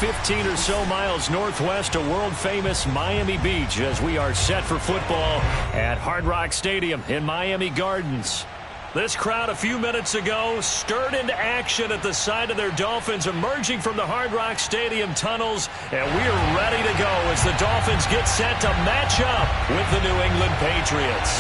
15 or so miles northwest of world-famous Miami Beach as we are set for football at Hard Rock Stadium in Miami Gardens. This crowd a few minutes ago stirred into action at the sight of their Dolphins emerging from the Hard Rock Stadium tunnels, and we are ready to go as the Dolphins get set to match up with the New England Patriots.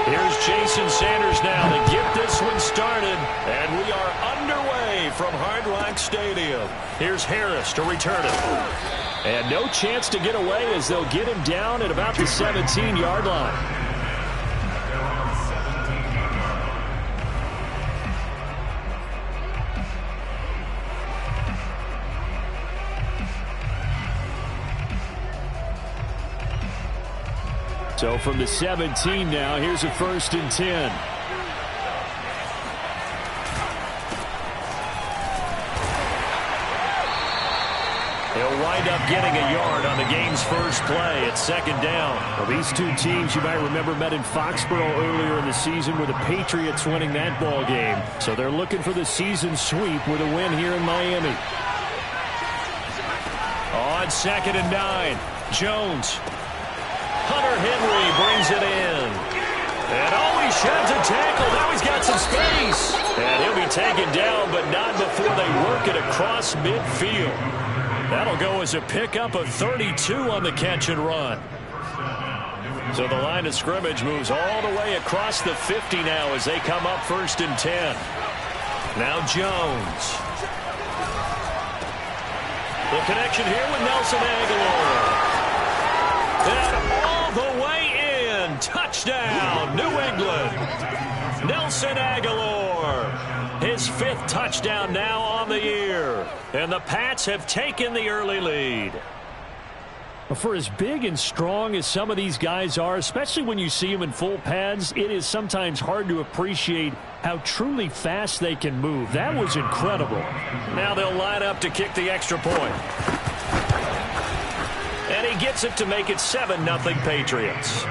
Here's Jason Sanders now to get this one started, and we are underway from Hard Rock Stadium. Here's Harris to return it. And no chance to get away as they'll get him down at about the 17-yard line. So from the 17 now, here's a 1st and 10. He'll wind up getting a yard on the game's first play at 2nd down. Well, these two teams, you might remember, met in Foxborough earlier in the season with the Patriots winning that ball game. So they're looking for the season sweep with a win here in Miami. On 2nd and 9, Jones. Hunter Henry brings it in. And he sheds a tackle. Now he's got some space. And he'll be taken down, but not before they work it across midfield. That'll go as a pickup of 32 on the catch and run. So the line of scrimmage moves all the way across the 50 now as they come up 1st and 10. Now Jones. The connection here with Nelson Aguilar. And all the way in. Touchdown, New England. Nelson Aguilar. His 5th touchdown now on the year. And the Pats have taken the early lead. For as big and strong as some of these guys are, especially when you see them in full pads, it is sometimes hard to appreciate how truly fast they can move. That was incredible. Now they'll line up to kick the extra point. And he gets it to make it 7-0 Patriots.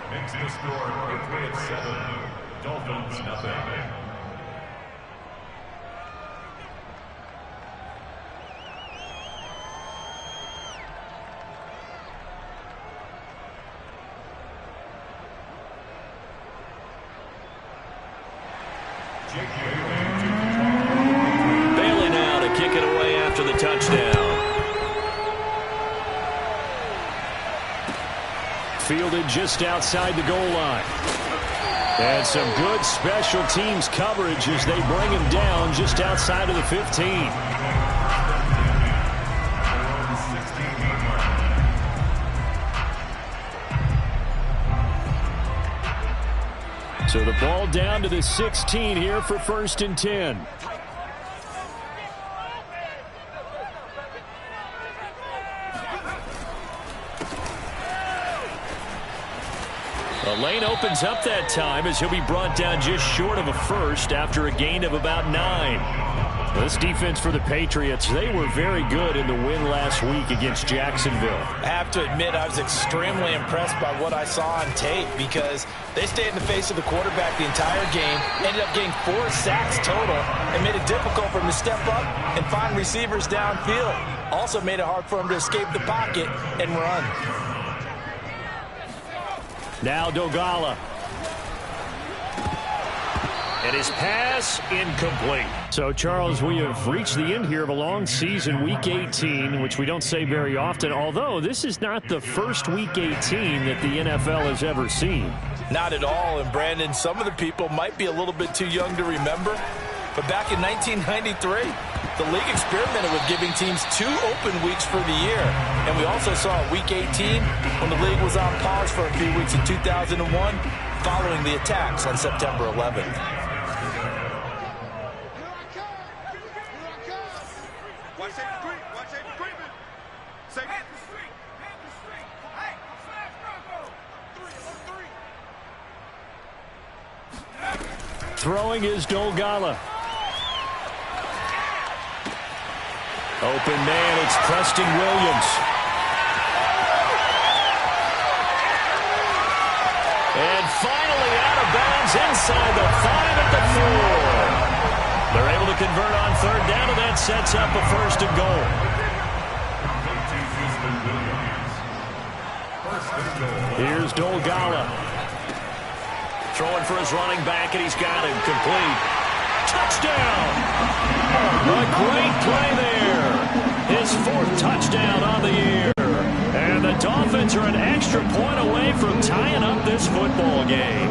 Makes the score Patriots 7, Dolphins 0. Bailey now to kick it away after the touchdown. Fielded just outside the goal line. And some good special teams coverage as they bring him down just outside of the 15. So the ball down to the 16 here for 1st and 10. The lane opens up that time as he'll be brought down just short of a first after a gain of about 9. This defense for the Patriots, they were very good in the win last week against Jacksonville. I have to admit, I was extremely impressed by what I saw on tape because they stayed in the face of the quarterback the entire game, ended up getting 4 sacks total, and made it difficult for him to step up and find receivers downfield. Also made it hard for him to escape the pocket and run. Now Dogala. And his pass incomplete. So, Charles, we have reached the end here of a long season, Week 18, which we don't say very often, although this is not the first Week 18 that the NFL has ever seen. Not at all, and Brandon, some of the people might be a little bit too young to remember, but back in 1993, the league experimented with giving teams 2 open weeks for the year, and we also saw Week 18 when the league was on pause for a few weeks in 2001 following the attacks on September 11th. Throwing is Dolgala. Open man, it's Preston Williams. finally out of bounds inside the 5 at the 4. They're able to convert on third down, and that sets up a first and goal. Here's Dolgala. Throwing for his running back, and he's got him complete. Touchdown! A great play there. His 4th touchdown on the year. And the Dolphins are an extra point away from tying up this football game.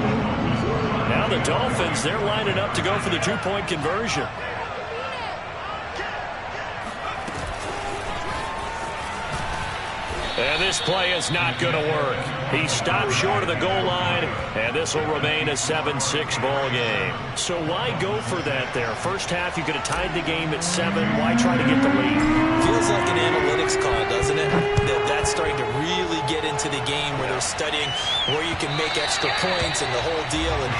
Now the Dolphins, they're lining up to go for the 2-point conversion. And this play is not going to work. He stopped short of the goal line, and this will remain a 7-6 ball game. So why go for that there? First half, you could have tied the game at 7. Why try to get the lead? Feels like an analytics call, doesn't it? That's starting to really get into the game where they're studying where you can make extra points and the whole deal and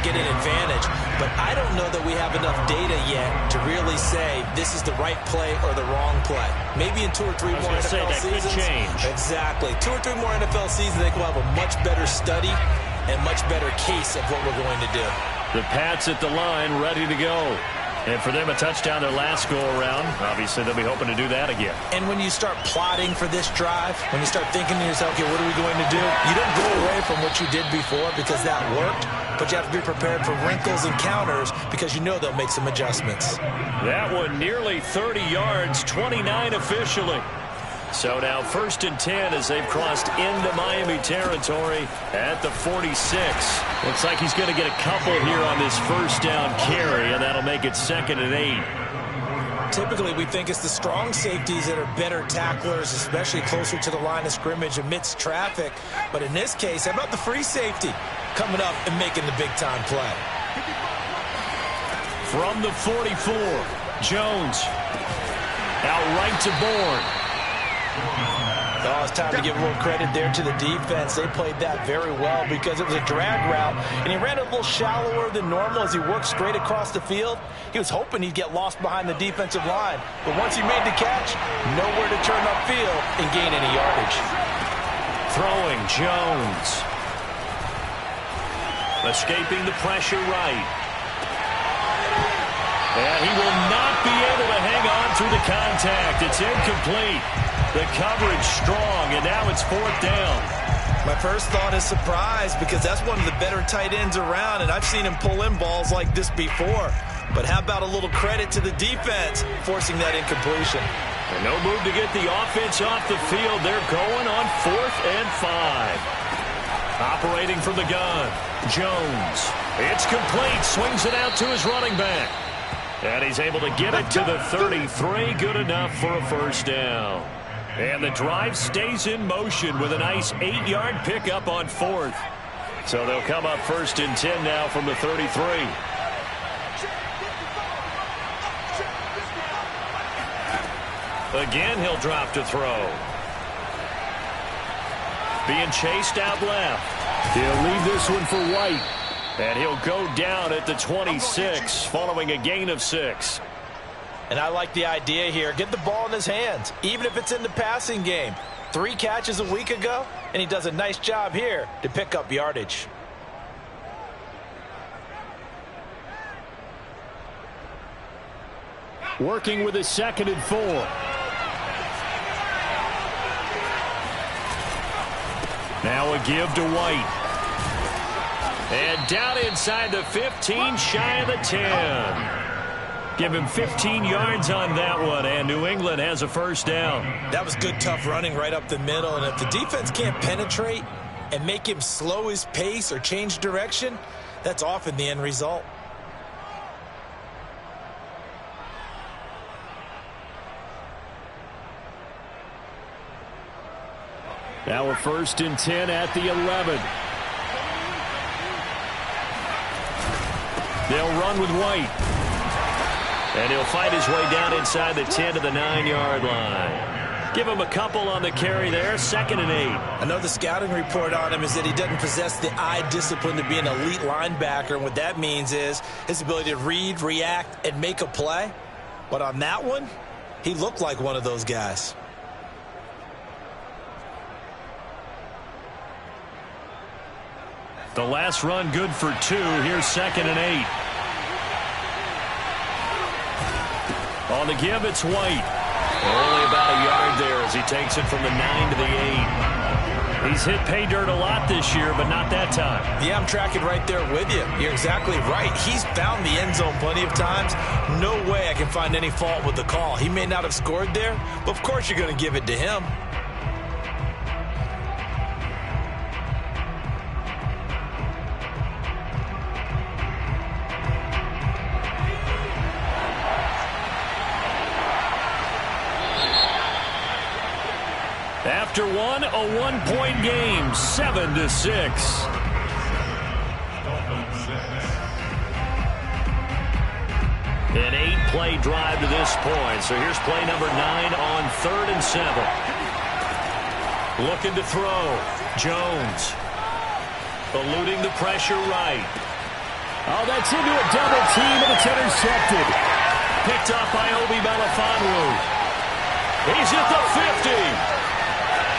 get an advantage. But I don't know that we have enough data yet to really say this is the right play or the wrong play. Maybe in 2 or 3 more NFL seasons. Could change. Exactly. 2 or 3 more NFL seasons, I think we'll have a much better study and much better case of what we're going to do. The Pats at the line, ready to go. And for them, a touchdown their last go-around. Obviously, they'll be hoping to do that again. And when you start plotting for this drive, when you start thinking to yourself, okay, what are we going to do? You don't go away from what you did before because that worked, but you have to be prepared for wrinkles and counters because you know they'll make some adjustments. That one nearly 30 yards, 29 officially. So now 1st and 10 as they've crossed into Miami territory at the 46. Looks like he's going to get a couple here on this first down carry, and that'll make it 2nd and 8. Typically, we think it's the strong safeties that are better tacklers, especially closer to the line of scrimmage amidst traffic. But in this case, how about the free safety coming up and making the big-time play? From the 44, Jones. Out right to Bourne. Oh, it's time to give a little credit there to the defense. They played that very well because it was a drag route, and he ran a little shallower than normal as he worked straight across the field. He was hoping he'd get lost behind the defensive line, but once he made the catch, nowhere to turn upfield and gain any yardage. Throwing, Jones. Escaping the pressure right. And he will not be able to hang on through the contact. It's incomplete. The coverage strong, and now it's 4th down. My first thought is surprise because that's one of the better tight ends around, and I've seen him pull in balls like this before. But how about a little credit to the defense forcing that incompletion? And no move to get the offense off the field. They're going on 4th and 5. Operating from the gun, Jones. It's complete. Swings it out to his running back. And he's able to get it to the 33. Good enough for a first down. And the drive stays in motion with a nice 8-yard pickup on 4th. So they'll come up 1st and 10 now from the 33. Again, he'll drop to throw. Being chased out left. He'll leave this one for White. And he'll go down at the 26 following a gain of 6. And I like the idea here. Get the ball in his hands, even if it's in the passing game. 3 catches a week ago, and he does a nice job here to pick up yardage. Working with his 2nd and 4. Now a give to White. And down inside the 15, shy of the 10. Give him 15 yards on that one, and New England has a first down. That was good, tough running right up the middle, and if the defense can't penetrate and make him slow his pace or change direction, that's often the end result. Now a 1st and 10 at the 11. They'll run with White. And he'll fight his way down inside the 10 to the 9-yard line. Give him a couple on the carry there, 2nd and 8. I know the scouting report on him is that he doesn't possess the eye discipline to be an elite linebacker. And what that means is his ability to read, react, and make a play. But on that one, he looked like one of those guys. The last run good for 2. Here's 2nd and 8. On the give, it's White. Only about a yard there as he takes it from the 9 to the 8. He's hit pay dirt a lot this year, but not that time. Yeah, I'm tracking right there with you. You're exactly right. He's found the end zone plenty of times. No way I can find any fault with the call. He may not have scored there, but of course you're going to give it to him. After one, a 1-point game, 7-6. An 8-play drive to this point. So here's play number 9 on 3rd and 7. Looking to throw. Jones. Eluding the pressure right. Oh, that's into a double team, and it's intercepted. Picked up by Obi Melifonwu. He's at the 50.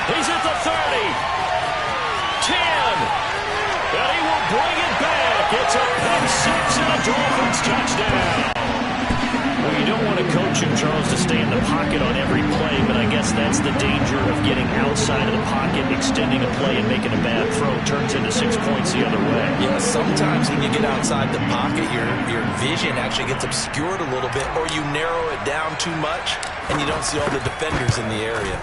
He's at the 30. 10. And he will bring it back. It's a pick 6 and a Dolphins touchdown. Well, you don't want to coach him, Charles, to stay in the pocket on every play, but I guess that's the danger of getting outside of the pocket, extending a play, and making a bad throw. Turns into 6 points the other way. Yeah, sometimes when you get outside the pocket, your vision actually gets obscured a little bit, or you narrow it down too much, and you don't see all the defenders in the area.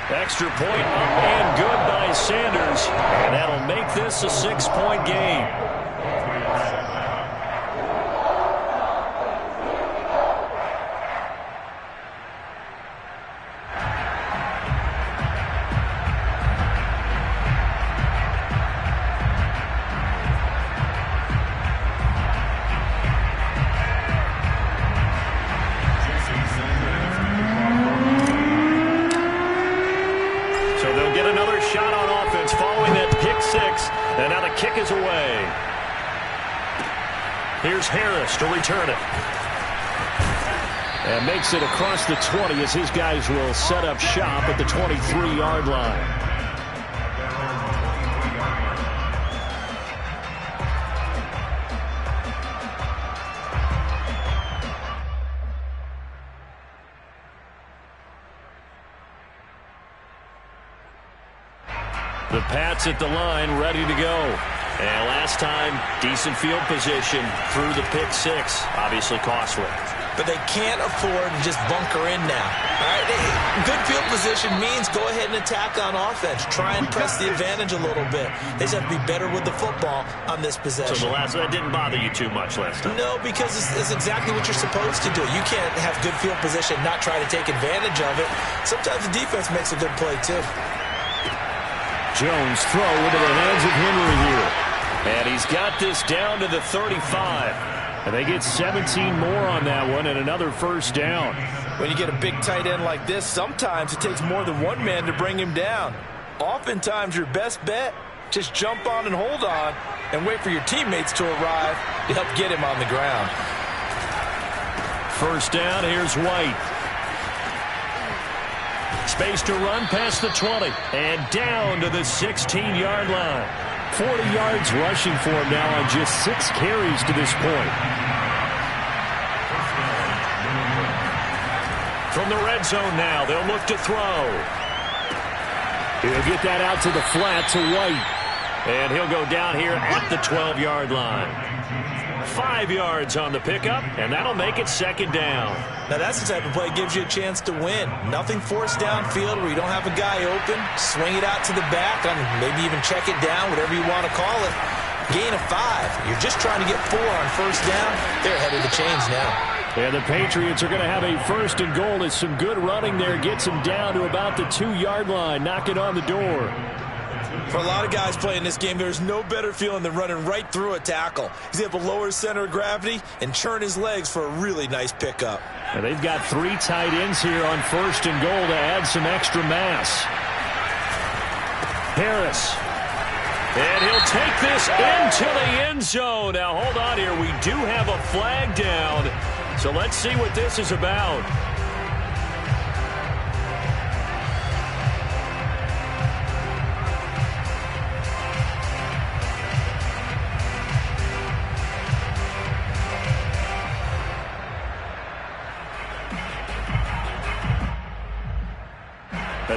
Extra point up and good by Sanders. And that'll make this a 6-point game. And now the kick is away. Here's Harris to return it. And makes it across the 20 as his guys will set up shop at the 23-yard line. The Pats at the line, ready to go. And last time, decent field position through the pick 6. Obviously costly. But they can't afford to just bunker in now. All right, good field position means go ahead and attack on offense. Try and press the advantage a little bit. They just have to be better with the football on this possession. So that didn't bother you too much last time? No, because it's exactly what you're supposed to do. You can't have good field position, not try to take advantage of it. Sometimes the defense makes a good play, too. Jones throw into the hands of Henry here. And he's got this down to the 35. And they get 17 more on that one and another first down. When you get a big tight end like this, sometimes it takes more than one man to bring him down. Oftentimes your best bet, just jump on and hold on and wait for your teammates to arrive to help get him on the ground. First down, here's White. Space to run past the 20 and down to the 16-yard line. 40 yards rushing for him now on just 6 carries to this point. From the red zone now, they'll look to throw. He'll get that out to the flat to White. And he'll go down here at the 12-yard line. 5 yards on the pickup, and that'll make it second down. Now that's the type of play that gives you a chance to win. Nothing forced downfield where you don't have a guy open. Swing it out to the back, maybe even check it down, whatever you want to call it. Gain of 5. You're just trying to get 4 on first down. They're ahead of the chains now. And the Patriots are going to have a first and goal as some good running there gets him down to about the 2-yard line, knocking on the door. For a lot of guys playing this game, there's no better feeling than running right through a tackle. He's able to lower his center of gravity and churn his legs for a really nice pickup. And they've got 3 tight ends here on first and goal to add some extra mass. Harris. And he'll take this into the end zone. Now, hold on here. We do have a flag down. So let's see what this is about.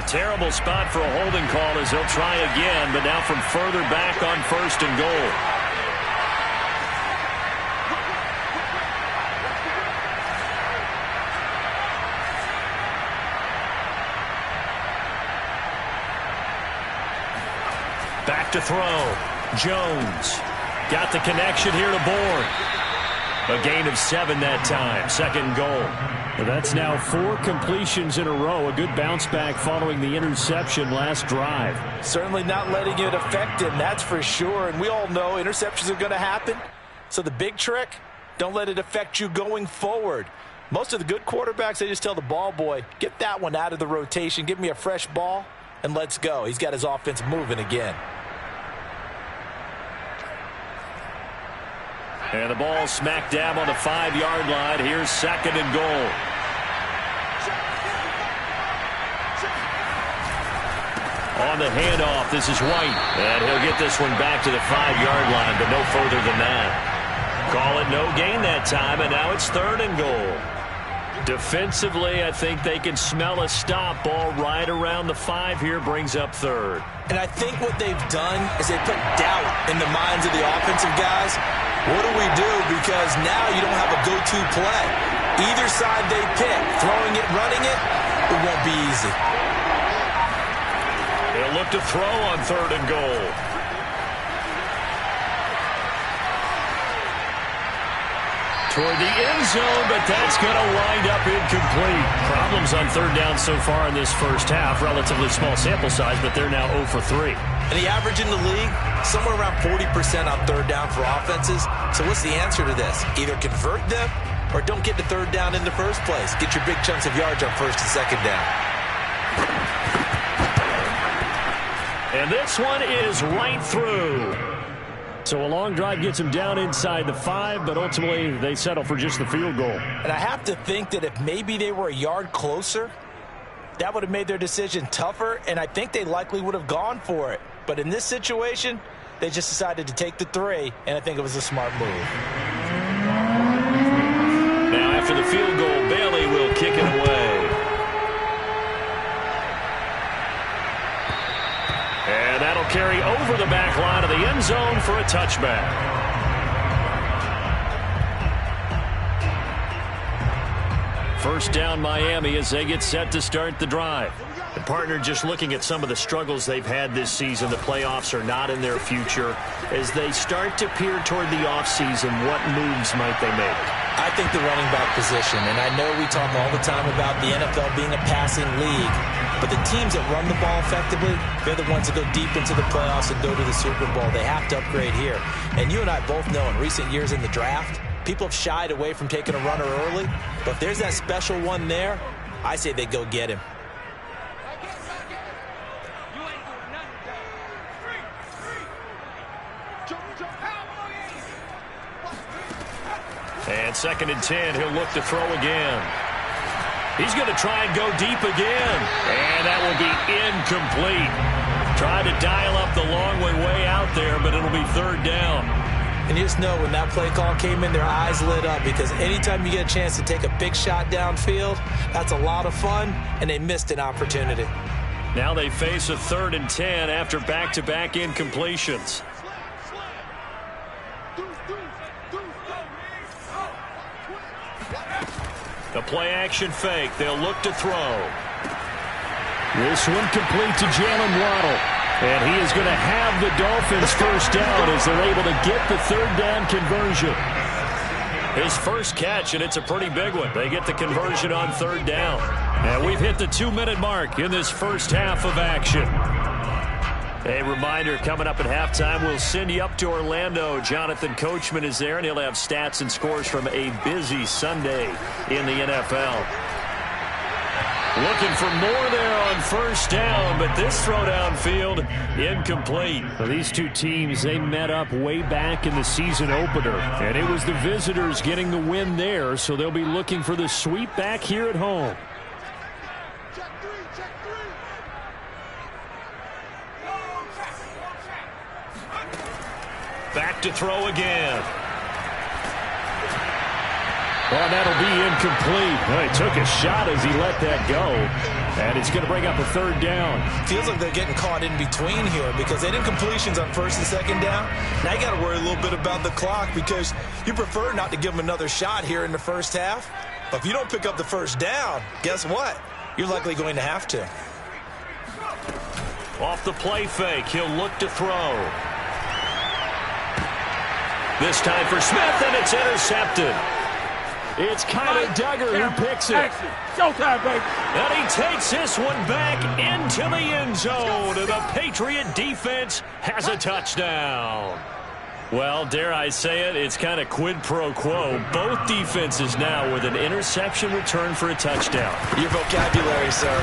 A terrible spot for a holding call as he'll try again, but now from further back on 1st and goal. Back to throw. Jones got the connection here to Bourne. A gain of 7 that time. 2nd goal. Well, that's now 4 completions in a row. A good bounce back following the interception last drive. Certainly not letting it affect him, that's for sure. And we all know interceptions are going to happen. So the big trick, don't let it affect you going forward. Most of the good quarterbacks, they just tell the ball boy, get that one out of the rotation, give me a fresh ball, and let's go. He's got his offense moving again. And the ball smack dab on the 5-yard line. Here's 2nd and goal. On the handoff, this is White. And he'll get this one back to the 5-yard line, but no further than that. Call it no gain that time, and now it's 3rd and goal. Defensively, I think they can smell a stop. Ball right around the 5 here, brings up 3rd. And I think what they've done is they put doubt in the minds of the offensive guys. What do we do? Because now you don't have a go-to play. Either side they pick, throwing it, running it, it won't be easy. They'll look to throw on 3rd and goal. Toward the end zone, but that's going to wind up incomplete. Problems on 3rd down so far in this first half. Relatively small sample size, but they're now 0 for 3. And the average in the league, somewhere around 40% on 3rd down for offenses. So what's the answer to this? Either convert them or don't get to 3rd down in the first place. Get your big chunks of yards on 1st and 2nd down. And this one is right through. So a long drive gets him down inside the 5, but ultimately they settle for just the field goal. And I have to think that if maybe they were a yard closer, that would have made their decision tougher, and I think they likely would have gone for it. But in this situation, they just decided to take the 3, and I think it was a smart move. Now after the field goal, Bailey will kick it away. And that'll carry over the back line of the end zone for a touchback. First down Miami as they get set to start the drive. The partner, just looking at some of the struggles they've had this season, the playoffs are not in their future. As they start to peer toward the offseason, what moves might they make? I think the running back position, and I know we talk all the time about the NFL being a passing league, but the teams that run the ball effectively, they're the ones that go deep into the playoffs and go to the Super Bowl. They have to upgrade here. And you and I both know in recent years in the draft, people have shied away from taking a runner early, but if there's that special one there, I say they go get him. And 2nd and 10, he'll look to throw again. He's going to try and go deep again. And that will be incomplete. Tried to dial up the long way out there, but it'll be 3rd down. And you just know when that play call came in, their eyes lit up, because anytime you get a chance to take a big shot downfield, that's a lot of fun, and they missed an opportunity. Now they face a 3rd and 10 after back-to-back incompletions. The play-action fake. They'll look to throw. This one complete to Jalen Waddle. And he is going to have the Dolphins first down as they're able to get the 3rd down conversion. His first catch, and it's a pretty big one. They get the conversion on 3rd down. And we've hit the 2-minute mark in this first half of action. A reminder, coming up at halftime, we'll send you up to Orlando. Jonathan Coachman is there, and he'll have stats and scores from a busy Sunday in the NFL. Looking for more there on 1st down, but this throw downfield, incomplete. Well, these two teams, they met up way back in the season opener, and it was the visitors getting the win there, so they'll be looking for the sweep back here at home. Back to throw again. Oh, that'll be incomplete. Well, he took a shot as he let that go. And it's going to bring up a third down. Feels like they're getting caught in between here because they didn't completions on first and second down. Now you got to worry a little bit about the clock because you prefer not to give them another shot here in the first half. But if you don't pick up the first down, guess what? You're likely going to have to. Off the play fake, he'll look to throw. This time for Smith, and it's intercepted. It's kind of Duggar who picks it. Showtime, baby. And he takes this one back into the end zone. And the Patriot defense has a touchdown. Well, dare I say it, it's kind of quid pro quo. Both defenses now with an interception return for a touchdown. Your vocabulary, sir.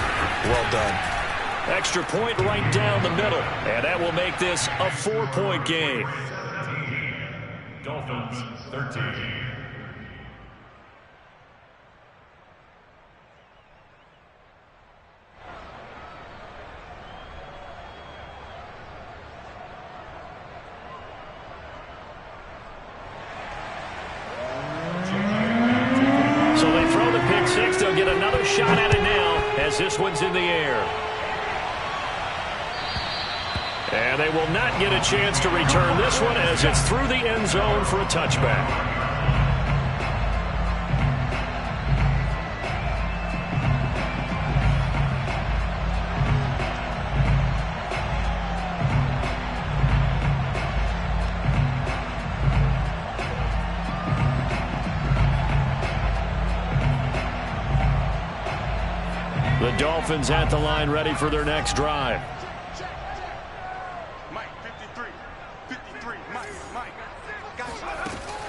Well done. Extra point right down the middle. And that will make this a 4-point game. Dolphins 13. So they throw the pick six. They'll get another shot at it now as this one's in the air. And they will not get a chance to return this one as it's through the end zone for a touchback. The Dolphins at the line ready for their next drive.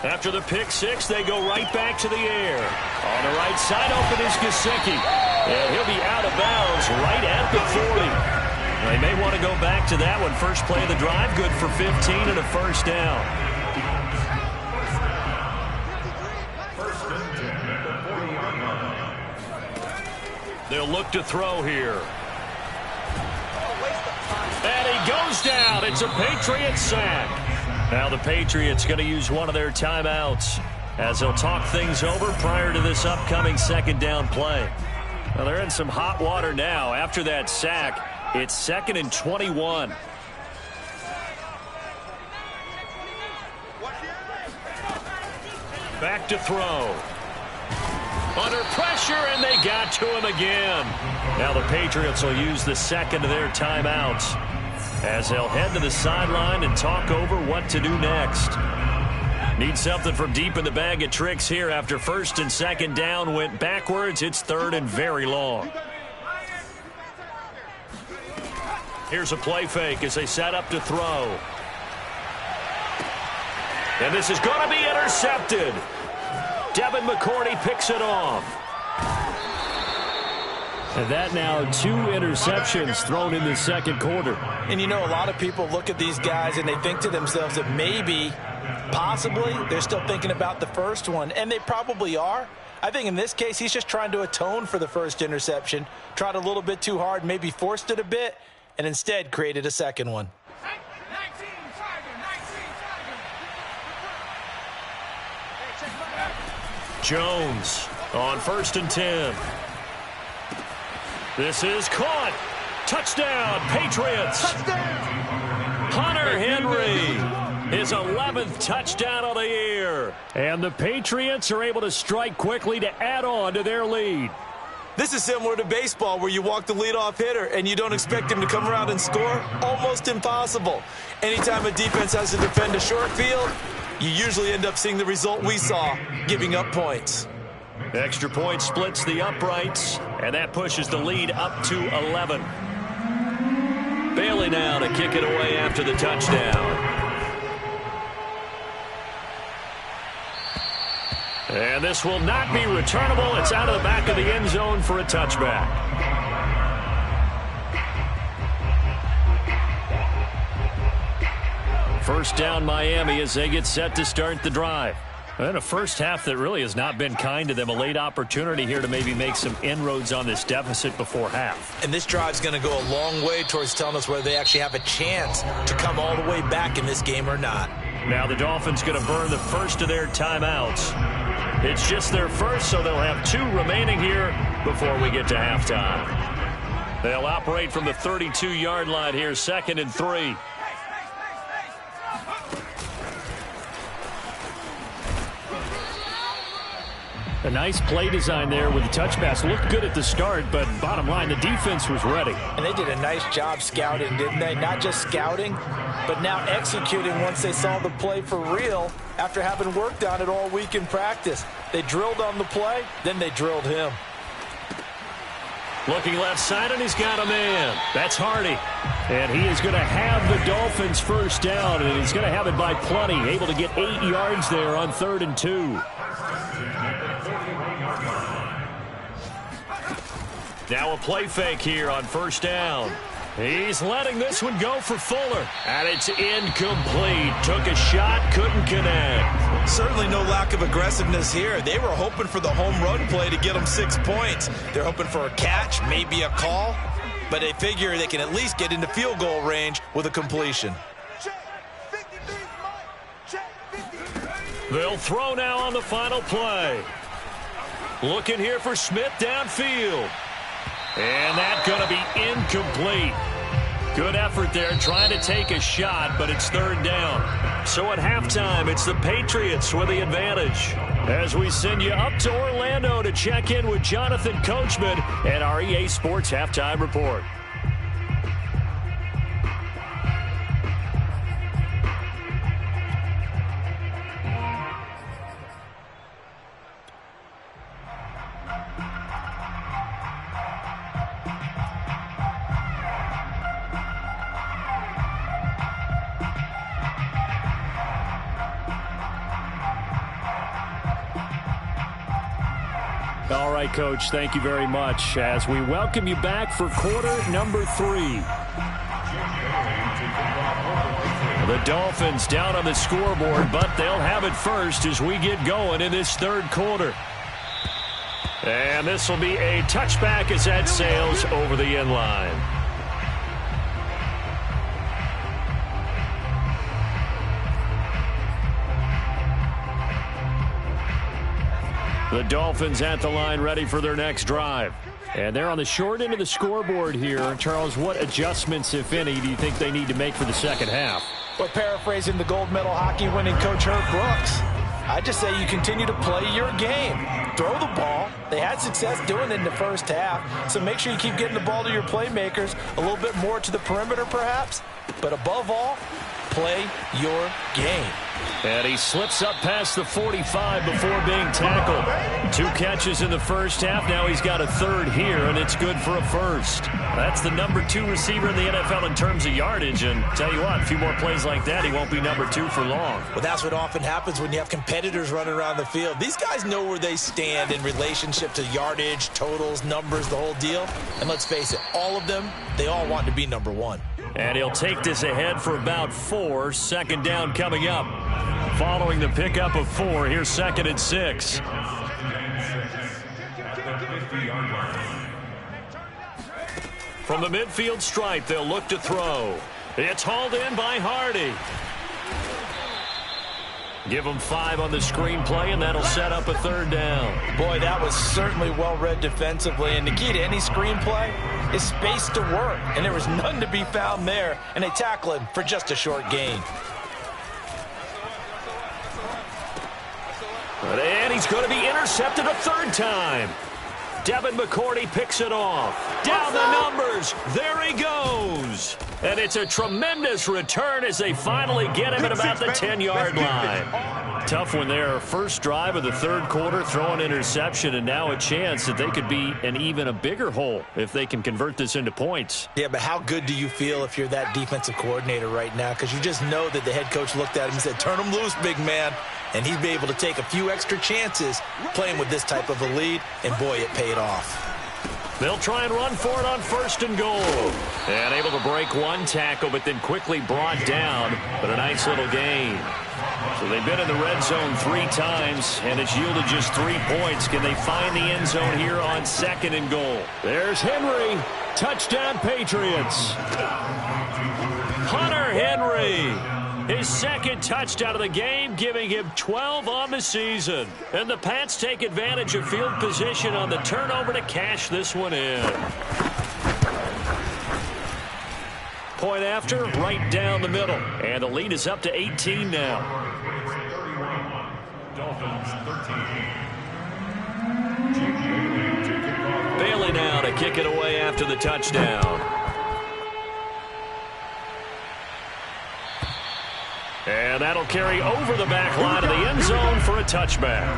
After the pick six, they go right back to the air. On the right side, open is Gesicki. And he'll be out of bounds right at the 40. They may want to go back to that one. First play of the drive, good for 15 and a first down. First and 10 at the 40-yard line. They'll look to throw here. And he goes down. It's a Patriot sack. Now the Patriots going to use one of their timeouts as they'll talk things over prior to this upcoming second down play. Well, they're in some hot water now. After that sack, it's 2nd and 21. Back to throw. Under pressure, and they got to him again. Now the Patriots will use the second of their timeouts as they'll head to the sideline and talk over what to do next. Need something from deep in the bag of tricks here after first and second down went backwards. It's third and very long. Here's a play fake as they set up to throw. And this is going to be intercepted. Devin McCourty picks it off. And that now 2 interceptions thrown in the second quarter. And you know, a lot of people look at these guys and they think to themselves that maybe, possibly, they're still thinking about the first one. And they probably are. I think in this case, he's just trying to atone for the first interception. Tried a little bit too hard, maybe forced it a bit, and instead created a second one. Jones on 1st and 10. This is caught. Touchdown, Patriots. Hunter Henry, his 11th touchdown of the year. And the Patriots are able to strike quickly to add on to their lead. This is similar to baseball where you walk the leadoff hitter and you don't expect him to come around and score. Almost impossible. Anytime a defense has to defend a short field, you usually end up seeing the result we saw, giving up points. Extra point splits the uprights, and that pushes the lead up to 11. Bailey now to kick it away after the touchdown. And this will not be returnable. It's out of the back of the end zone for a touchback. First down Miami as they get set to start the drive. And a first half that really has not been kind to them. A late opportunity here to maybe make some inroads on this deficit before half. And this drive's going to go a long way towards telling us whether they actually have a chance to come all the way back in this game or not. Now the Dolphins going to burn the first of their timeouts. It's just their first, so they'll have 2 remaining here before we get to halftime. They'll operate from the 32-yard line here, 2nd and 3. A nice play design there with the touch pass. Looked good at the start, but bottom line, the defense was ready. And they did a nice job scouting, didn't they? Not just scouting, but now executing once they saw the play for real after having worked on it all week in practice. They drilled on the play, then they drilled him. Looking left side, and he's got a man. That's Hardy. And he is going to have the Dolphins first down, and he's going to have it by plenty. Able to get 8 yards there on 3rd and 2. Now a play fake here on 1st down. He's letting this one go for Fuller. And it's incomplete. Took a shot, couldn't connect. Certainly no lack of aggressiveness here. They were hoping for the home run play to get them 6 points. They're hoping for a catch, maybe a call, but they figure they can at least get into field goal range with a completion. They'll throw now on the final play. Looking here for Smith downfield. And that's going to be incomplete. Good effort there trying to take a shot, but it's 3rd down. So at halftime, it's the Patriots with the advantage. As we send you up to Orlando to check in with Jonathan Coachman and our EA Sports Halftime Report. All right, Coach, thank you very much as we welcome you back for quarter number 3. The Dolphins down on the scoreboard, but they'll have it first as we get going in this 3rd quarter. And this will be a touchback as that sails over the end line. The Dolphins at the line ready for their next drive. And they're on the short end of the scoreboard here. Charles, what adjustments, if any, do you think they need to make for the second half? Well, paraphrasing the gold medal hockey winning coach Herb Brooks, I just say you continue to play your game. Throw the ball. They had success doing it in the first half, so make sure you keep getting the ball to your playmakers, a little bit more to the perimeter perhaps, but above all, play your game. And he slips up past the 45 before being tackled. 2 catches in the first half. Now he's got a 3rd here, and it's good for a first. That's the number 2 receiver in the NFL in terms of yardage. And tell you what, a few more plays like that, he won't be number 2 for long. Well, that's what often happens when you have competitors running around the field. These guys know where they stand in relationship to yardage, totals, numbers, the whole deal. And let's face it, all of them, they all want to be number 1. And he'll take this ahead for about 4. 2nd down coming up. Following the pickup of 4, here's 2nd and 6. From the midfield stripe, they'll look to throw. It's hauled in by Hardy. Give them 5 on the screenplay, and that'll set up a 3rd down. Boy, that was certainly well-read defensively, and the key to any screenplay is space to work, and there was none to be found there, and they tackle him for just a short gain. And he's going to be intercepted a 3rd time. Devin McCourty picks it off. Down the numbers. There he goes. And it's a tremendous return as they finally get him at about the 10-yard line. Tough one there. First drive of the 3rd quarter, throw an interception, and now a chance that they could be in even a bigger hole if they can convert this into points. Yeah, but how good do you feel if you're that defensive coordinator right now? Because you just know that the head coach looked at him and said, turn him loose, big man. And he's been able to take a few extra chances playing with this type of a lead, and boy, it paid off. They'll try and run for it on 1st and goal. And able to break 1 tackle, but then quickly brought down. But a nice little gain. So they've been in the red zone 3 times, and it's yielded just 3 points. Can they find the end zone here on 2nd and goal? There's Henry. Touchdown, Patriots. Hunter Henry. His second touchdown of the game, giving him 12 on the season. And the Pats take advantage of field position on the turnover to cash this one in. Point after, right down the middle. And the lead is up to 18 now. Dolphins 13. Bailey now to kick it away after the touchdown. And that'll carry over the back line of the end zone for a touchback.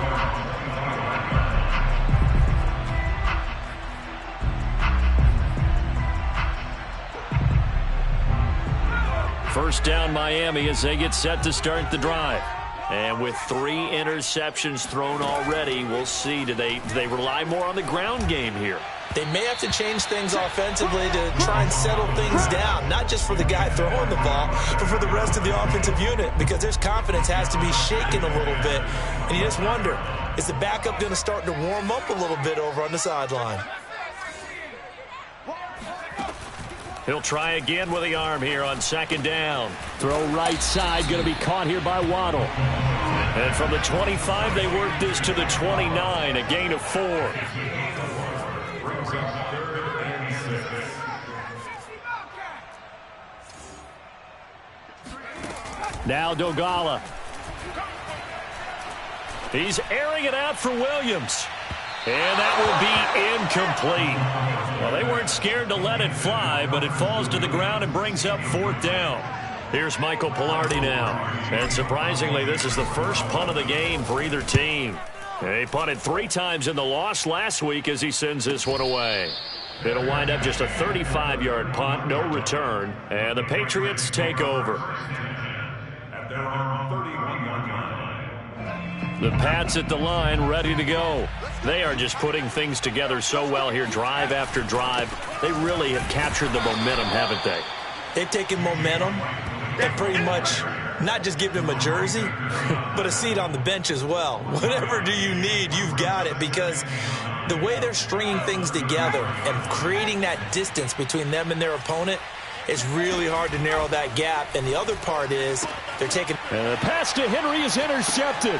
First down Miami as they get set to start the drive. And with 3 interceptions thrown already, we'll see. Do they rely more on the ground game here? They may have to change things offensively to try and settle things down, not just for the guy throwing the ball, but for the rest of the offensive unit, because their confidence has to be shaken a little bit. And you just wonder, is the backup going to start to warm up a little bit over on the sideline? He'll try again with the arm here on second down. Throw right side, going to be caught here by Waddle. And from the 25, they work this to the 29, a gain of 4. Now Dogala. He's airing it out for Williams. And that will be incomplete. Well, they weren't scared to let it fly, but it falls to the ground and brings up 4th down. Here's Michael Pilardi now. And surprisingly, this is the first punt of the game for either team. He punted 3 times in the loss last week as he sends this one away. It'll wind up just a 35-yard punt, no return, and the Patriots take over. At their own 31-yard line. The Pats at the line, ready to go. They are just putting things together so well here, drive after drive. They really have captured the momentum, haven't they? They've taken momentum and pretty much not just give him a jersey, but a seat on the bench as well. Whatever do you need, you've got it, because the way they're stringing things together and creating that distance between them and their opponent, it's really hard to narrow that gap. And the other part is they're taking... And the pass to Henry is intercepted.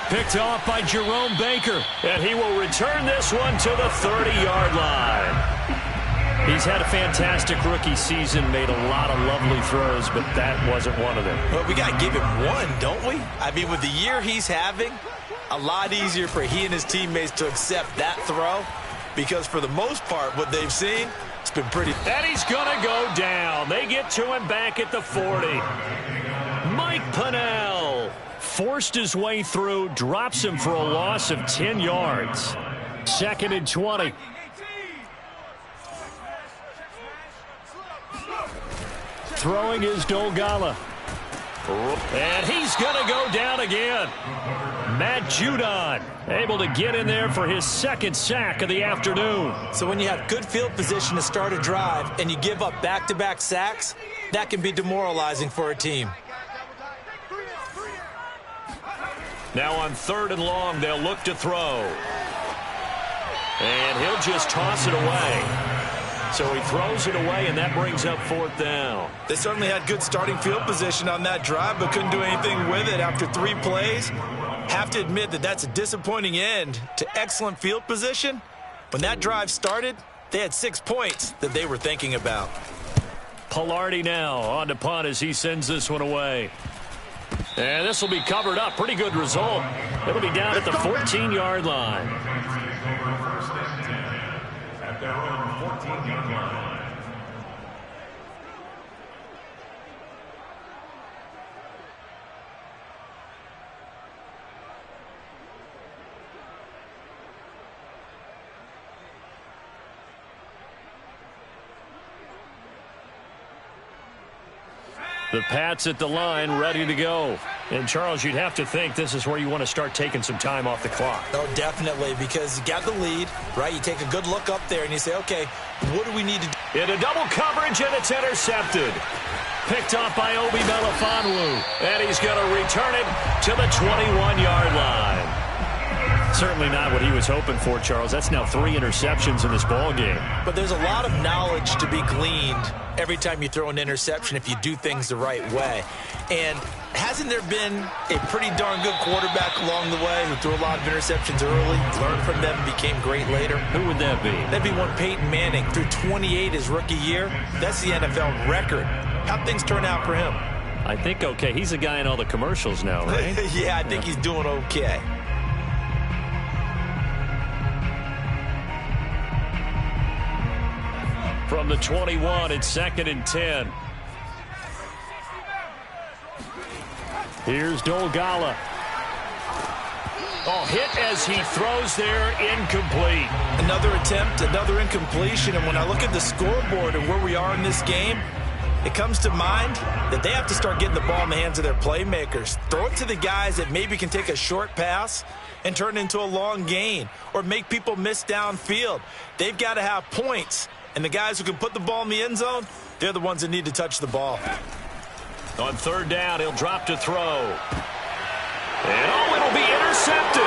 Picked off by Jerome Baker. And he will return this one to the 30-yard line. He's had a fantastic rookie season, made a lot of lovely throws, but that wasn't one of them. Well, we got to give him one, don't we? I mean, with the year he's having, a lot easier for he and his teammates to accept that throw, because for the most part, what they've seen, it's been pretty... And he's going to go down. They get to him back at the 40. Mike Pennell forced his way through, drops him for a loss of 10 yards. 2nd and 20. Throwing is Dolgala. And he's going to go down again. Matt Judon able to get in there for his 2nd sack of the afternoon. So when you have good field position to start a drive and you give up back-to-back sacks, that can be demoralizing for a team. Now on 3rd and long, they'll look to throw. And he'll just toss it away. So he throws it away, and that brings up 4th down. They certainly had good starting field position on that drive, but couldn't do anything with it after 3 plays. Have to admit that that's a disappointing end to excellent field position. When that drive started, they had 6 points that they were thinking about. Pilardi now on to punt as he sends this one away. And this will be covered up. Pretty good result. It'll be down at the 14-yard line. At their own 14-yard line. The Pats at the line, ready to go. And, Charles, you'd have to think this is where you want to start taking some time off the clock. Oh, definitely, because you got the lead, right? You take a good look up there and you say, okay, what do we need to do? In a double coverage, and it's intercepted. Picked off by Obi Melifonwu. And he's going to return it to the 21-yard line. Certainly not what he was hoping for, Charles. That's now 3 interceptions in this ball game. But there's a lot of knowledge to be gleaned every time you throw an interception if you do things the right way. And hasn't there been a pretty darn good quarterback along the way who threw a lot of interceptions early, learned from them, became great later? Who would that be? That'd be one Peyton Manning, threw 28 his rookie year. That's the NFL record. How'd things turn out for him? I think okay. He's a guy in all the commercials now, right? Yeah, I think he's doing okay. From the 21, it's 2nd and 10. Here's Dolgala. Oh, hit as he throws there, incomplete. Another attempt, another incompletion, and when I look at the scoreboard and where we are in this game, it comes to mind that they have to start getting the ball in the hands of their playmakers. Throw it to the guys that maybe can take a short pass and turn it into a long gain or make people miss downfield. They've got to have points, and the guys who can put the ball in the end zone, they're the ones that need to touch the ball. On 3rd down, he'll drop to throw. And oh, it'll be intercepted.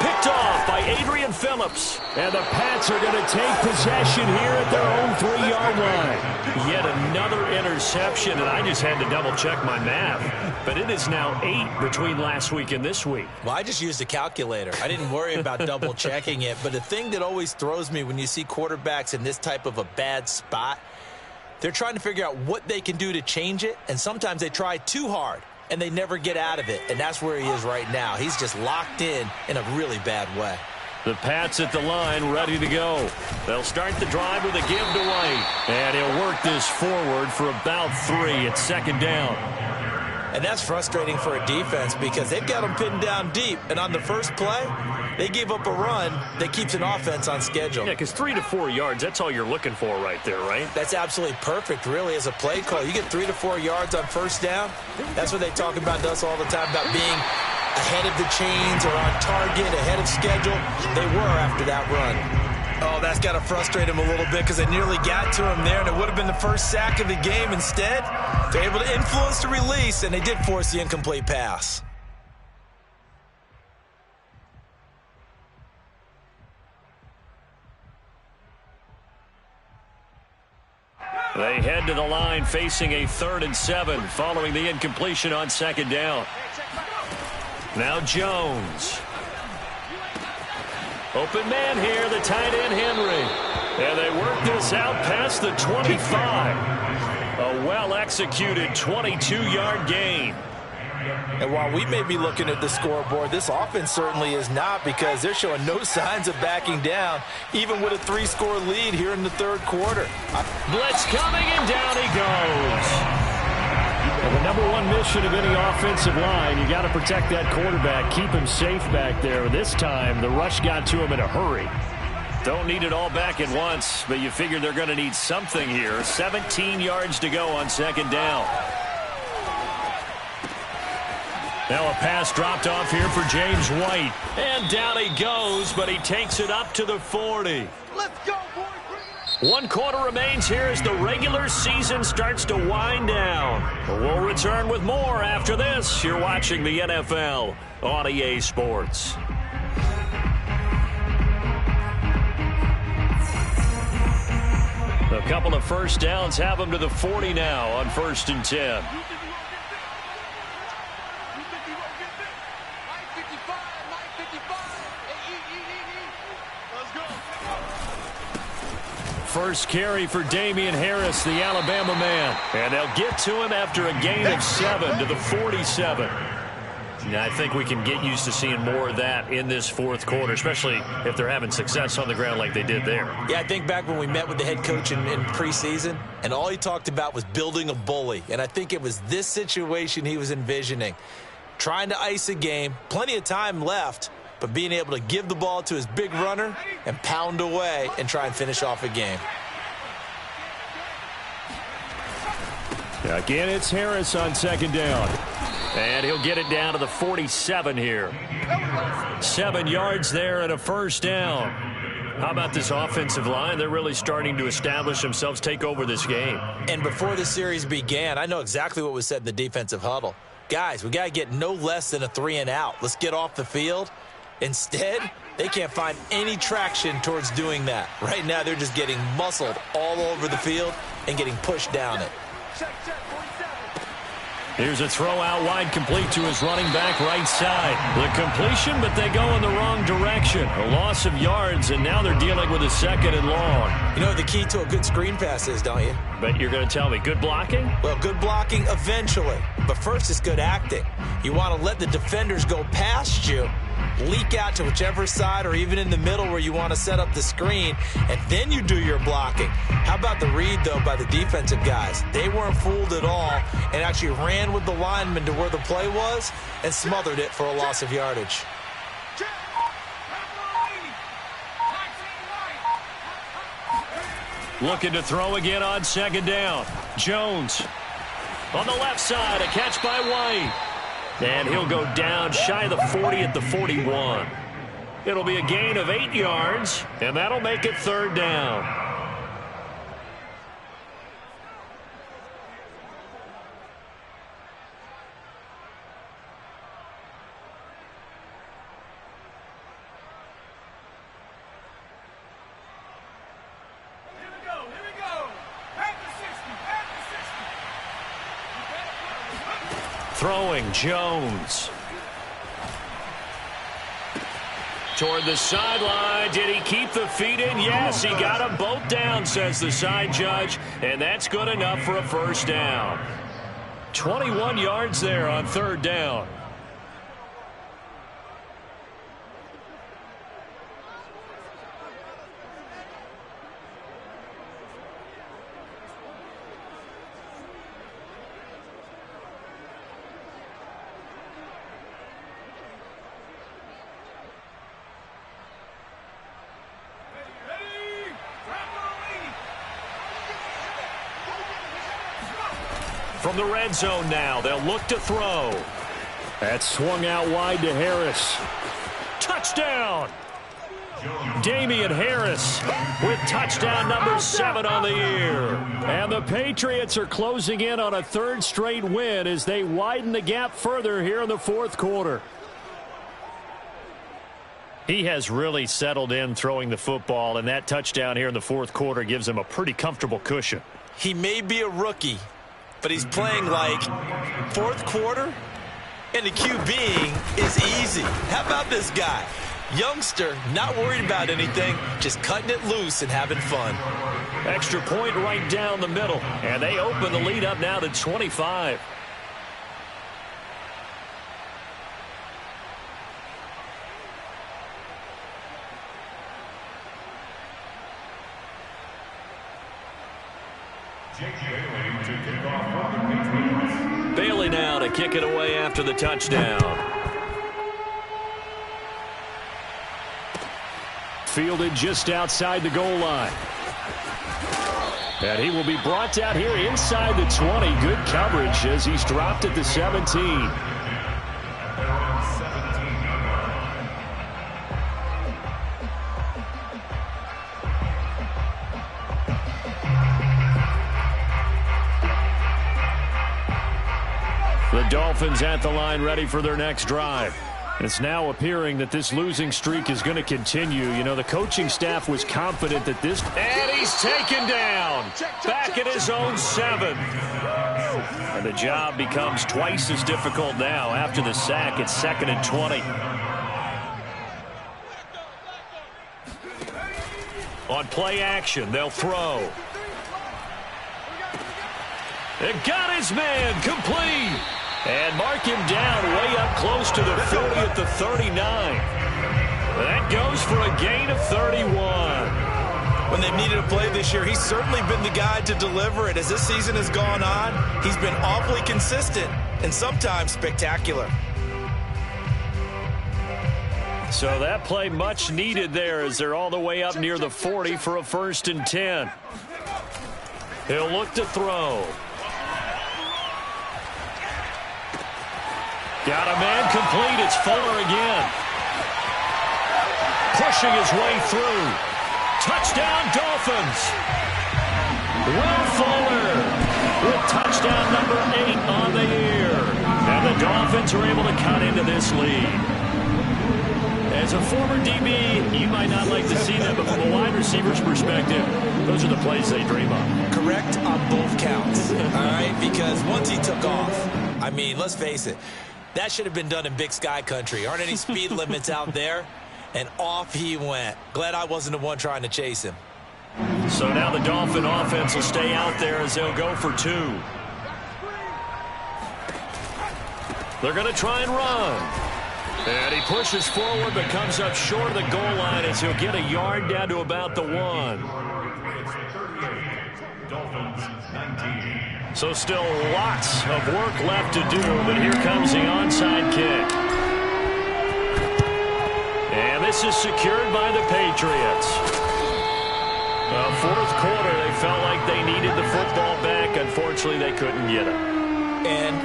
Picked off by Adrian Phillips. And the Pats are going to take possession here at their own 3-yard line. Yet another interception, and I just had to double-check my math. But it is now 8 between last week and this week. Well, I just used a calculator. I didn't worry about double-checking it. But the thing that always throws me when you see quarterbacks in this type of a bad spot, they're trying to figure out what they can do to change it, and sometimes they try too hard, and they never get out of it, and that's where he is right now. He's just locked in a really bad way. The Pats at the line, ready to go. They'll start the drive with a give to White, and he'll work this forward for about 3 at 2nd down. And that's frustrating for a defense because they've got them pinned down deep, and on the first play, they give up a run that keeps an offense on schedule. Yeah, because 3 to 4 yards, that's all you're looking for right there, right? That's absolutely perfect, really, as a play call. You get 3 to 4 yards on 1st down. That's what they talk about to us all the time, about being ahead of the chains or on target, ahead of schedule. They were after that run. Oh, that's got to frustrate him a little bit because they nearly got to him there, and it would have been the first sack of the game. Instead, they're able to influence the release, and they did force the incomplete pass. They head to the line facing a 3rd and 7 following the incompletion on 2nd down. Now Jones. Open man here, the tight end Henry. And they work this out past the 25. A well-executed 22-yard gain. And while we may be looking at the scoreboard, this offense certainly is not, because they're showing no signs of backing down, even with a 3-score lead here in the 3rd quarter. Blitz coming, and down he goes. Well, the number one mission of any offensive line, you got to protect that quarterback, keep him safe back there. This time, the rush got to him in a hurry. Don't need it all back at once, but you figure they're going to need something here. 17 yards to go on 2nd down. Now a pass dropped off here for James White. And down he goes, but he takes it up to the 40. Let's go, boys. 1 quarter remains here as the regular season starts to wind down. We'll return with more after this. You're watching the NFL on EA Sports. A couple of first downs have them to the 40 now on 1st and 10. First carry for Damian Harris, the Alabama man. And they'll get to him after a gain of 7 to the 47. Now, I think we can get used to seeing more of that in this 4th quarter, especially if they're having success on the ground like they did there. Yeah, I think back when we met with the head coach in preseason, and all he talked about was building a bully. And I think it was this situation he was envisioning. Trying to ice a game, plenty of time left, but being able to give the ball to his big runner and pound away and try and finish off a game. Again, it's Harris on 2nd down. And he'll get it down to the 47 here. 7 yards there and a 1st down. How about this offensive line? They're really starting to establish themselves, take over this game. And before the series began, I know exactly what was said in the defensive huddle. Guys, we got to get no less than a 3 and out. Let's get off the field. Instead, they can't find any traction towards doing that. Right now, they're just getting muscled all over the field and getting pushed down it. Here's a throw out wide, complete to his running back right side. The completion, but they go in the wrong direction. A loss of yards, and now they're dealing with a 2nd and long. You know what the key to a good screen pass is, don't you? But you're going to tell me, good blocking? Well, good blocking eventually. But first, it's good acting. You want to let the defenders go past you, leak out to whichever side or even in the middle where you want to set up the screen, and then you do your blocking. How about the read, though, by the defensive guys? They weren't fooled at all and actually ran with the lineman to where the play was and smothered it for a loss of yardage. Looking to throw again on 2nd down. Jones on the left side, a catch by White. And he'll go down shy of the 40 at the 41. It'll be a gain of 8 yards, and that'll make it 3rd down. Throwing, Jones. Toward the sideline. Did he keep the feet in? Yes, he got them both down, says the side judge. And that's good enough for a 1st down. 21 yards there on 3rd down. From the red zone now, they'll look to throw. That swung out wide to Harris. Touchdown! Damian Harris with touchdown number 7 on the year. And the Patriots are closing in on a 3rd straight win as they widen the gap further here in the 4th quarter. He has really settled in throwing the football, and that touchdown here in the 4th quarter gives him a pretty comfortable cushion. He may be a rookie, but he's playing like 4th quarter, and the QBing is easy. How about this guy? Youngster, not worried about anything, just cutting it loose and having fun. Extra point right down the middle, and they open the lead up now to 25. Bailey now to kick it away after the touchdown. Fielded just outside the goal line. And he will be brought down here inside the 20. Good coverage as he's dropped at the 17. The Dolphins at the line ready for their next drive. It's now appearing that this losing streak is going to continue. You know, the coaching staff was confident that this... And he's taken down. Back at his own 7. And the job becomes twice as difficult now. After the sack, it's 2nd and 20. On play action, they'll throw. It got his man complete. And mark him down way up close to the 40 at the 39. That goes for a gain of 31. When they've needed a play this year, he's certainly been the guy to deliver it. As this season has gone on, he's been awfully consistent and sometimes spectacular. So that play much needed there as they're all the way up near the 40 for a 1st and 10. He'll look to throw. Got a man complete. It's Fuller again. Pushing his way through. Touchdown, Dolphins. Will Fuller with touchdown number 8 on the year. And the Dolphins are able to cut into this lead. As a former DB, you might not like to see that, but from a wide receiver's perspective, those are the plays they dream of. Correct on both counts, all right? Because once he took off, I mean, let's face it. That should have been done in Big Sky country. Aren't any speed limits out there? And off he went. Glad I wasn't the one trying to chase him. So now the Dolphin offense will stay out there as they'll go for 2. They're going to try and run. And he pushes forward but comes up short of the goal line as he'll get a yard down to about the 1. Dolphins 19. So still lots of work left to do, but here comes the onside kick. And this is secured by the Patriots. Fourth quarter, they felt like they needed the football back. Unfortunately, they couldn't get it. And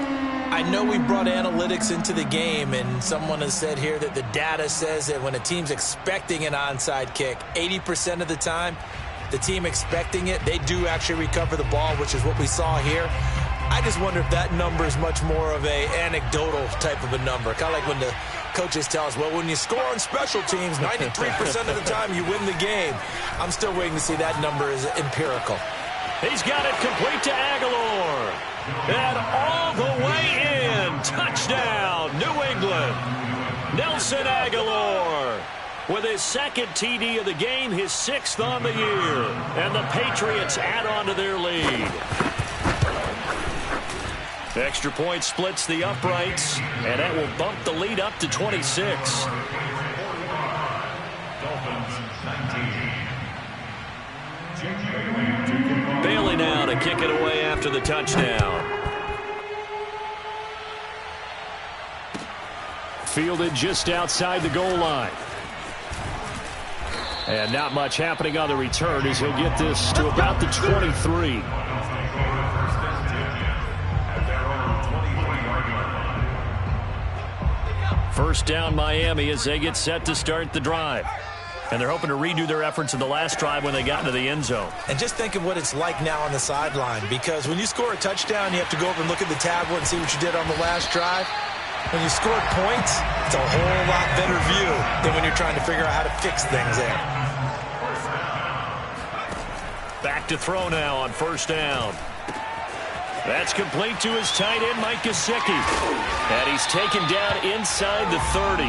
I know we brought analytics into the game, and someone has said here that the data says that when a team's expecting an onside kick, 80% of the time, the team expecting it, they do actually recover the ball, which is what we saw here. I just wonder if that number is much more of a anecdotal type of a number. Kind of like when the coaches tell us, well, when you score on special teams, 93% of the time you win the game. I'm still waiting to see that number is empirical. He's got it complete to Aguilar. And all the way in. Touchdown, New England. Nelson Aguilar with his second TD of the game, his 6th on the year. And the Patriots add on to their lead. Extra point splits the uprights, and that will bump the lead up to 26. Bailey now to kick it away after the touchdown. Fielded just outside the goal line. And not much happening on the return as he'll get this to about the 23. First down Miami as they get set to start the drive. And they're hoping to redo their efforts in the last drive when they got into the end zone. And just think of what it's like now on the sideline, because when you score a touchdown, you have to go over and look at the tablet and see what you did on the last drive. When you scored points, it's a whole lot better view than when you're trying to figure out how to fix things there. Back to throw now on first down. That's complete to his tight end, Mike Gesicki. And he's taken down inside the 30.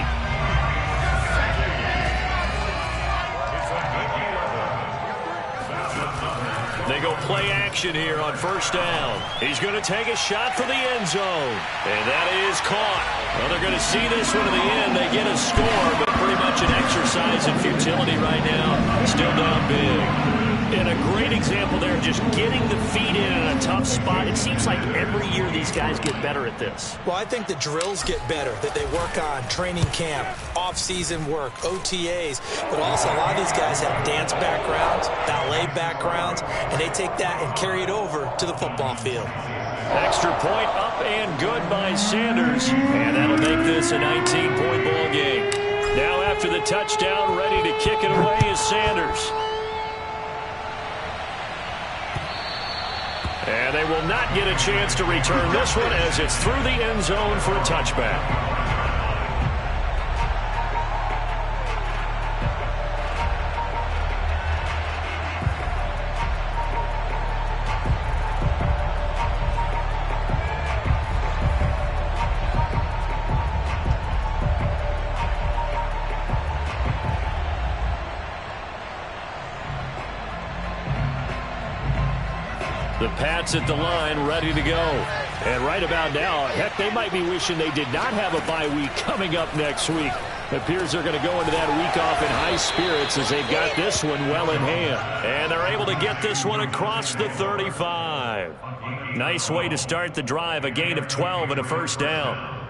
They go play action here on first down. He's going to take a shot for the end zone. And that is caught. Well, they're going to see this one to the end. They get a score, but pretty much an exercise in futility right now. Still down big. And a great example there of just getting the feet in a tough spot. It seems like every year these guys get better at this. Well, I think the drills get better, that they work on training camp, off-season work, OTAs, but also a lot of these guys have dance backgrounds, ballet backgrounds, and they take that and carry it over to the football field. Extra point up and good by Sanders, and that'll make this a 19-point ball game. Now after the touchdown, ready to kick it away is Sanders. And they will not get a chance to return this one as it's through the end zone for a touchback. The Pats at the line, ready to go. And right about now, heck, they might be wishing they did not have a bye week coming up next week. It appears they're going to go into that week off in high spirits as they've got this one well in hand. And they're able to get this one across the 35. Nice way to start the drive, a gain of 12 and a first down.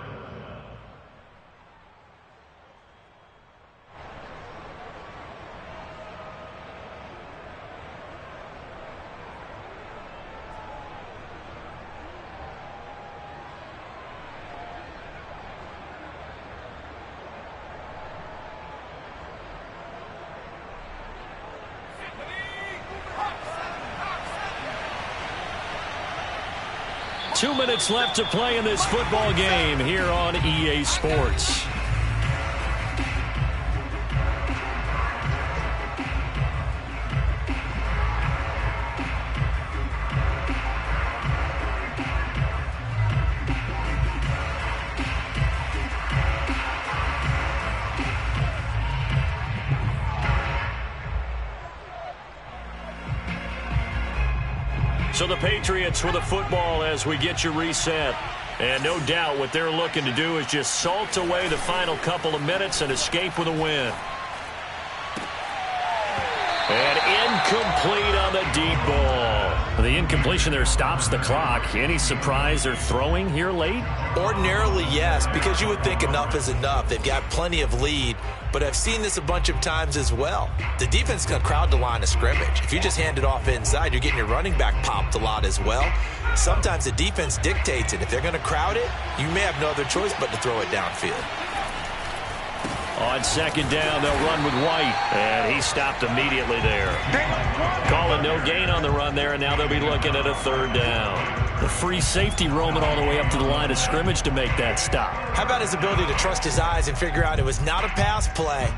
Two minutes left to play in this football game here on EA Sports. So the Patriots with the football as we get you reset. And no doubt what they're looking to do is just salt away the final couple of minutes and escape with a win. And incomplete on the deep ball. The incompletion there stops the clock. Any surprise they're throwing here late? Ordinarily, yes, because you would think enough is enough. They've got plenty of lead, but I've seen this a bunch of times as well. The defense is going to crowd the line of scrimmage. If you just hand it off inside, you're getting your running back popped a lot as well. Sometimes the defense dictates it. If they're going to crowd it, you may have no other choice but to throw it downfield. On second down, they'll run with White, and he stopped immediately there. Calling no gain on the run there, and now they'll be looking at a third down. The free safety roaming all the way up to the line of scrimmage to make that stop. How about his ability to trust his eyes and figure out it was not a pass play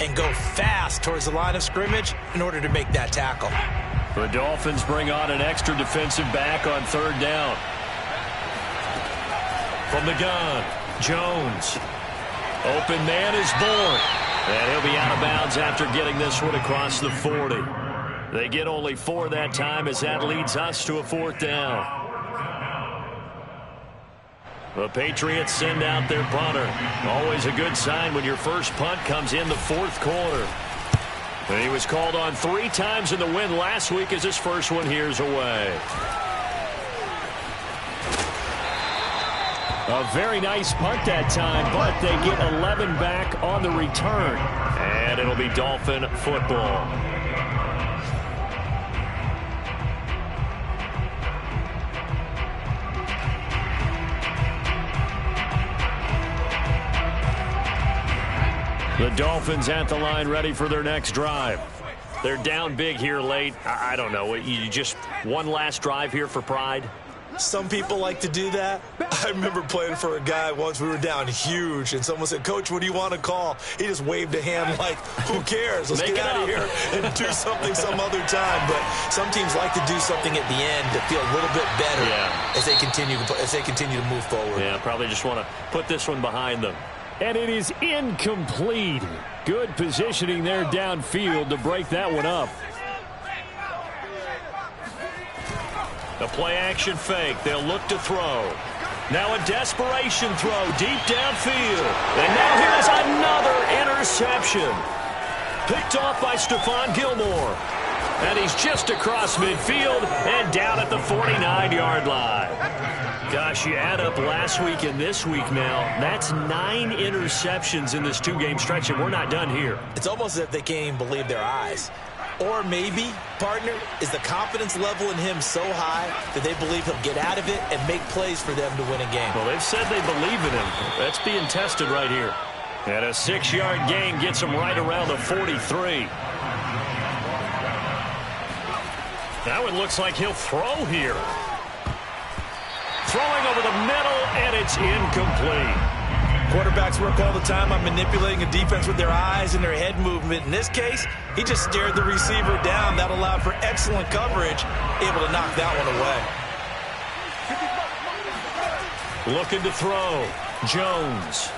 and go fast towards the line of scrimmage in order to make that tackle? The Dolphins bring on an extra defensive back on third down. From the gun, Jones. Open man is born. And he'll be out of bounds after getting this one across the 40. They get only 4 that time as that leads us to a fourth down. The Patriots send out their punter. Always a good sign when your first punt comes in the fourth quarter. And he was called on 3 times in the win last week as his first one here's away. A very nice punt that time, but they get 11 back on the return. And it'll be Dolphin football. The Dolphins at the line ready for their next drive. They're down big here late. I don't know. You just one last drive here for pride? Some people like to do that. I remember playing for a guy once. We were down huge, and someone said, "Coach, what do you want to call?" He just waved a hand like, who cares? Let's get out of here and do something some other time. But some teams like to do something at the end to feel a little bit better as they continue to move forward. Yeah, probably just want to put this one behind them. And it is incomplete. Good positioning there downfield to break that one up. The play-action fake. They'll look to throw. Now a desperation throw deep downfield. And now here's another interception. Picked off by Stephon Gilmore. And he's just across midfield and down at the 49-yard line. Gosh, you add up last week and this week now. That's 9 interceptions in this 2-game stretch, and we're not done here. It's almost as if they can't even believe their eyes. Or maybe, partner, is the confidence level in him so high that they believe he'll get out of it and make plays for them to win a game. Well, they've said they believe in him. That's being tested right here. And a 6-yard gain gets him right around the 43. Now it looks like he'll throw here. Throwing over the middle, and it's incomplete. Quarterbacks work all the time on manipulating a defense with their eyes and their head movement. In this case, he just stared the receiver down. That allowed for excellent coverage, able to knock that one away. Looking to throw. Jones.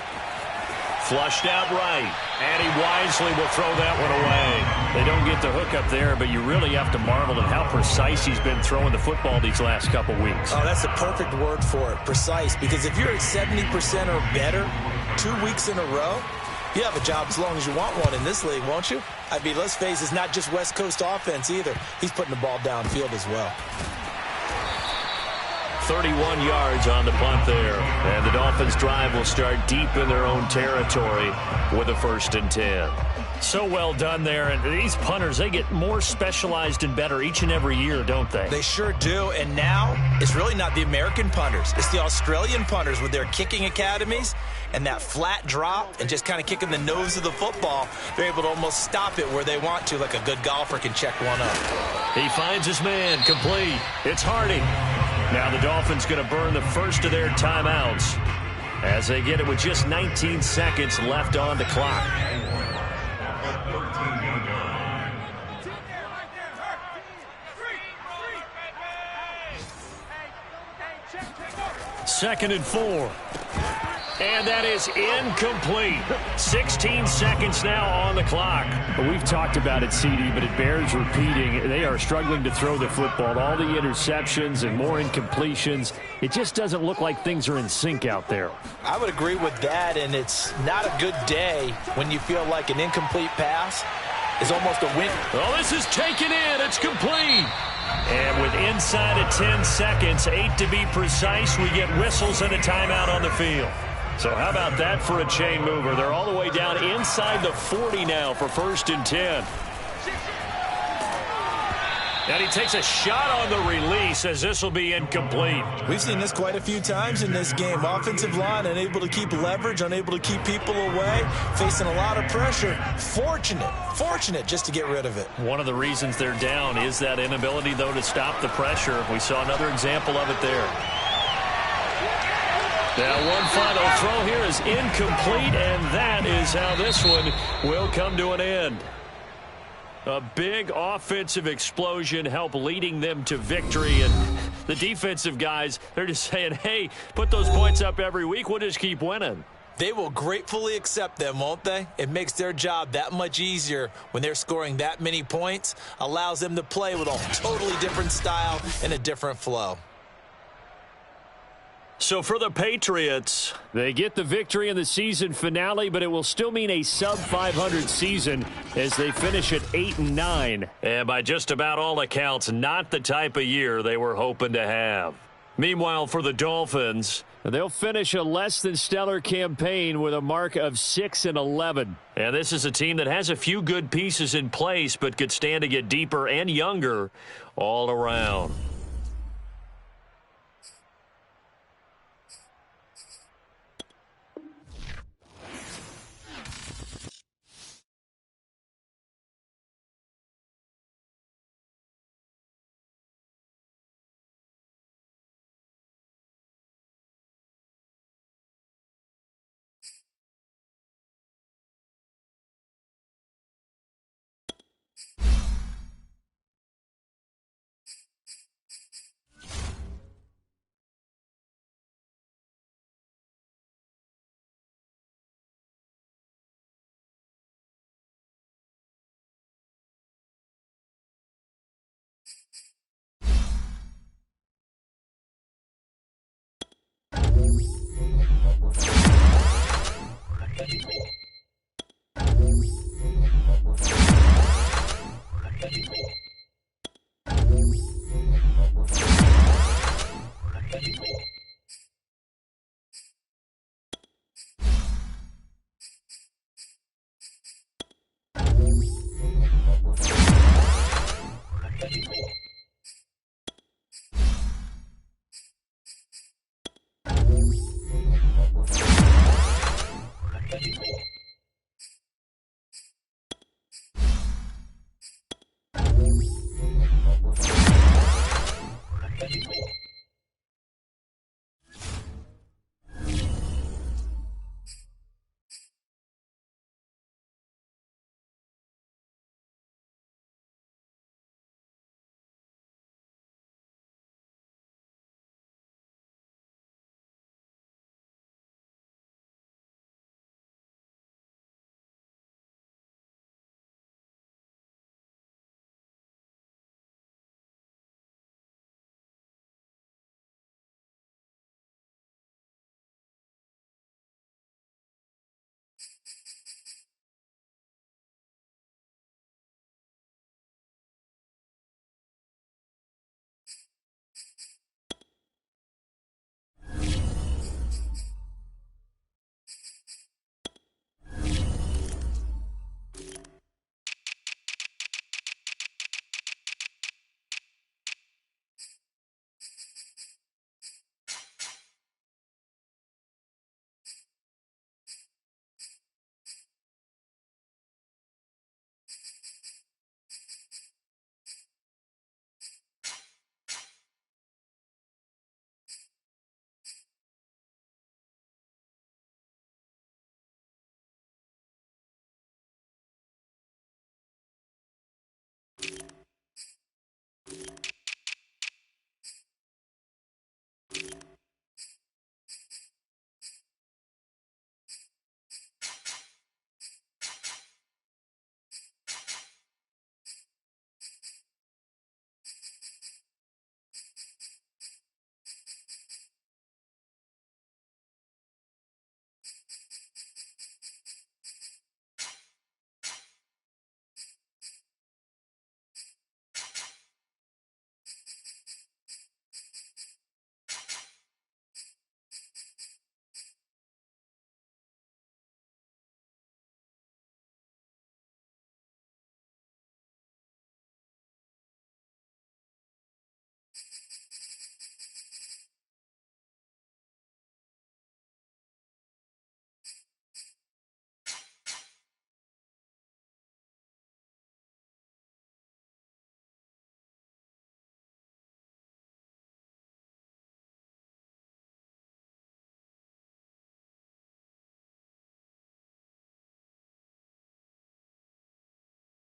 Flushed out right. And he wisely will throw that one away. They don't get the hook up there, but you really have to marvel at how precise he's been throwing the football these last couple weeks. Oh, that's the perfect word for it, precise. Because if you're at 70% or better 2 weeks in a row, you have a job as long as you want one in this league, won't you? I mean, let's face it, it's not just West Coast offense either. He's putting the ball downfield as well. 31 yards on the punt there. And the Dolphins' drive will start deep in their own territory with a 1st and 10. So well done there. And these punters, they get more specialized and better each and every year, don't they? They sure do. And now it's really not the American punters. It's the Australian punters with their kicking academies and that flat drop and just kind of kicking the nose of the football. They're able to almost stop it where they want to, like a good golfer can check one up. He finds his man, complete. It's Harding. Now the Dolphins going to burn the first of their timeouts as they get it with just 19 seconds left on the clock. Second and 4. And that is incomplete. 16 seconds now on the clock. Well, we've talked about it, CD, but it bears repeating. They are struggling to throw the football. All the interceptions and more incompletions. It just doesn't look like things are in sync out there. I would agree with that, and it's not a good day when you feel like an incomplete pass is almost a win. Oh, this is taken in. It's complete. And with inside of 10 seconds, 8 to be precise, we get whistles and a timeout on the field. So how about that for a chain mover? They're all the way down inside the 40 now for 1st and 10. And he takes a shot on the release as this will be incomplete. We've seen this quite a few times in this game. Offensive line unable to keep leverage, unable to keep people away, facing a lot of pressure. Fortunate just to get rid of it. One of the reasons they're down is that inability, though, to stop the pressure. We saw another example of it there. Now one final throw here is incomplete, and that is how this one will come to an end. A big offensive explosion helped leading them to victory. And the defensive guys, they're just saying, hey, put those points up every week. We'll just keep winning. They will gratefully accept them, won't they? It makes their job that much easier when they're scoring that many points. Allows them to play with a totally different style and a different flow. So for the Patriots, they get the victory in the season finale, but it will still mean a sub-500 season as they finish at 8-9. And by just about all accounts, not the type of year they were hoping to have. Meanwhile, for the Dolphins, they'll finish a less than stellar campaign with a mark of 6-11. And this is a team that has a few good pieces in place, but could stand to get deeper and younger all around.